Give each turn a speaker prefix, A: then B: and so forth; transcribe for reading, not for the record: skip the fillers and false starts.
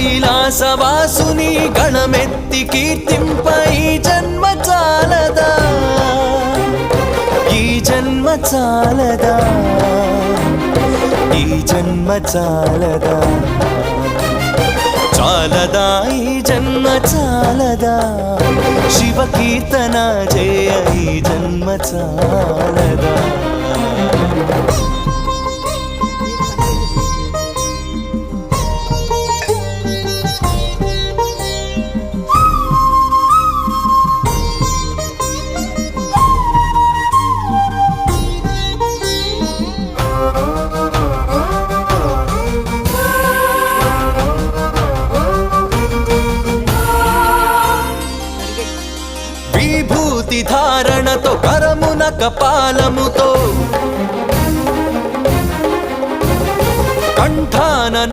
A: కైలాసవాసుని గణమెత్తి కీర్తింప ఈ జన్మ చాలదా, ఈ జన్మ చాలదా, ఈ జన్మ చాలదా, చాలదా ఈ జన్మ చాలదా, శివ కీర్తన జయ ఈ జన్మ చాలదా. విభూతి ధారణతో కరమున కపాలముతో